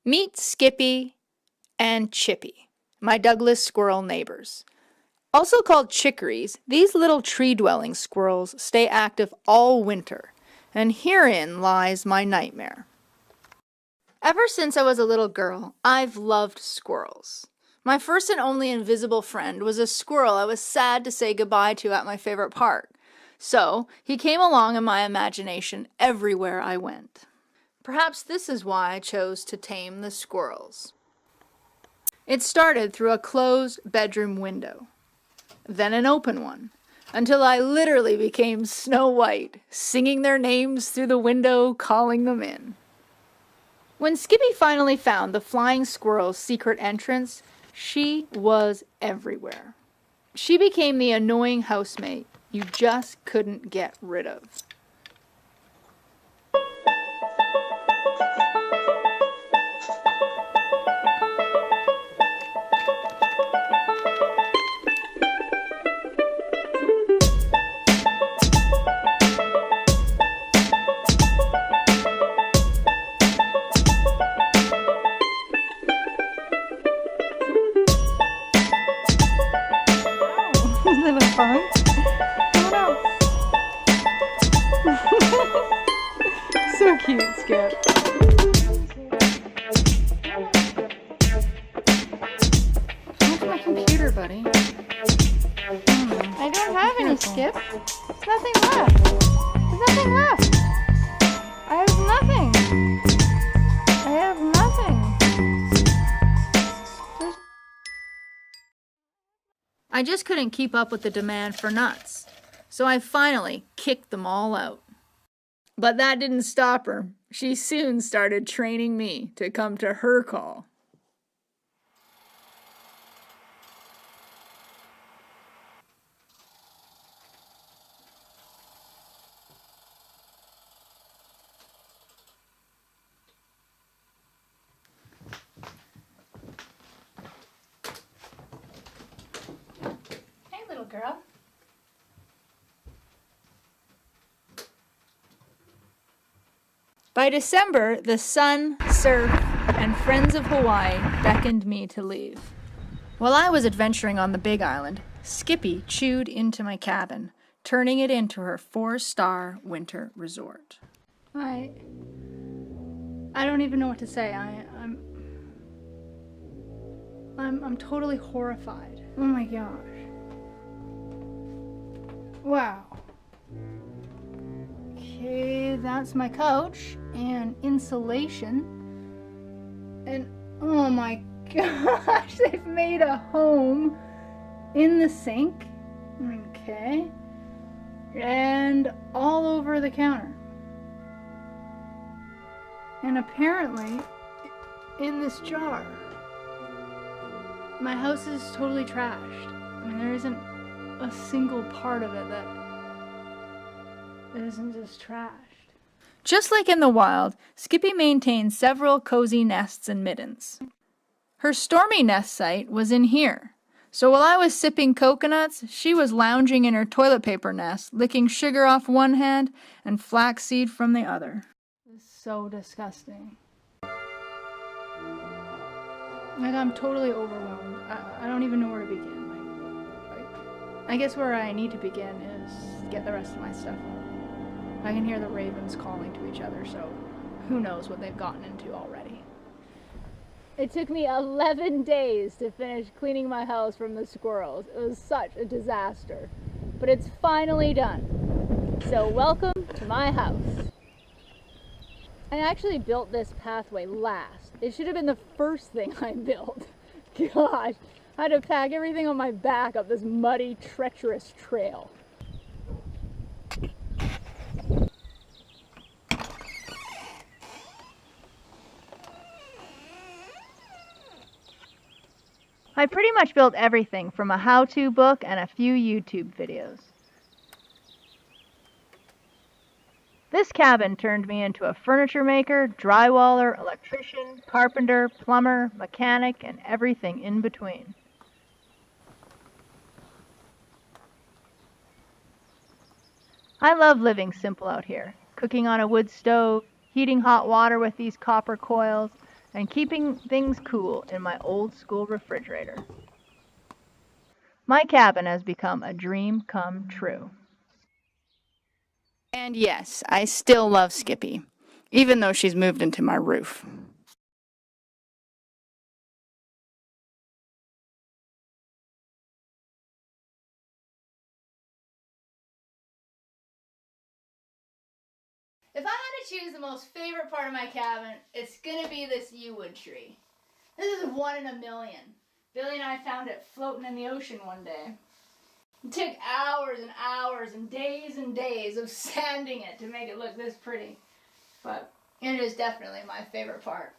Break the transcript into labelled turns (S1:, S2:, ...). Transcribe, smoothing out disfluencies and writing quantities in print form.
S1: Meet Skippy and Chippy, my Douglas squirrel neighbors. Also called chickaries, these little tree-dwelling squirrels stay active all winter, and herein lies my nightmare. Ever since I was a little girl, I've loved squirrels. My first and only invisible friend was a squirrel I was sad to say goodbye to at my favorite park. So, he came along in my imagination everywhere I went. Perhaps this is why I chose to tame the squirrels. It started through a closed bedroom window, then an open one, until I literally became Snow White, singing their names through the window, calling them in. When Skippy finally found the flying squirrel's secret entrance, she was everywhere. She became the annoying housemate you just couldn't get rid of.
S2: Little fun. Oh no. So cute, Skip. Come to my computer, buddy. I don't have any, Skip. There's nothing left. There's nothing left. I have nothing. I have nothing.
S1: I just couldn't keep up with the demand for nuts, so I finally kicked them all out. But that didn't stop her. She soon started training me to come to her call. Girl. By December, the sun, surf, and friends of Hawaii beckoned me to leave. While I was adventuring on the Big Island, Skippy chewed into my cabin, turning it into her 4-star winter resort.
S2: I don't even know what to say. I'm totally horrified. Oh my gosh. Wow. Okay, that's my couch and insulation. And oh my gosh, they've made a home in the sink. Okay. And all over the counter. And apparently in this jar. My house is totally trashed. I mean, there isn't a single part of it that isn't just trashed.
S1: Just like in the wild, Skippy maintained several cozy nests and middens. Her stormy nest site was in here, so while I was sipping coconuts, she was lounging in her toilet paper nest, licking sugar off one hand and flaxseed from the other.
S2: It's so disgusting. Like, I'm totally overwhelmed. I don't even know where to begin. I guess where I need to begin is get the rest of my stuff up. I can hear the ravens calling to each other, so who knows what they've gotten into already. It took me 11 days to finish cleaning my house from the squirrels. It was such a disaster. But it's finally done. So welcome to my house. I actually built this pathway last. It should have been the first thing I built. Gosh. I had to pack everything on my back up this muddy, treacherous trail. I pretty much built everything from a how-to book and a few YouTube videos. This cabin turned me into a furniture maker, drywaller, electrician, carpenter, plumber, mechanic, and everything in between. I love living simple out here, cooking on a wood stove, heating hot water with these copper coils, and keeping things cool in my old school refrigerator. My cabin has become a dream come true.
S1: And yes, I still love Skippy, even though she's moved into my roof. If I had to choose the most favorite part of my cabin, it's gonna be this yew wood tree. This is 1 in a million. Billy and I found it floating in the ocean one day. It took hours and hours and days of sanding it to make it look this pretty. But it is definitely my favorite part.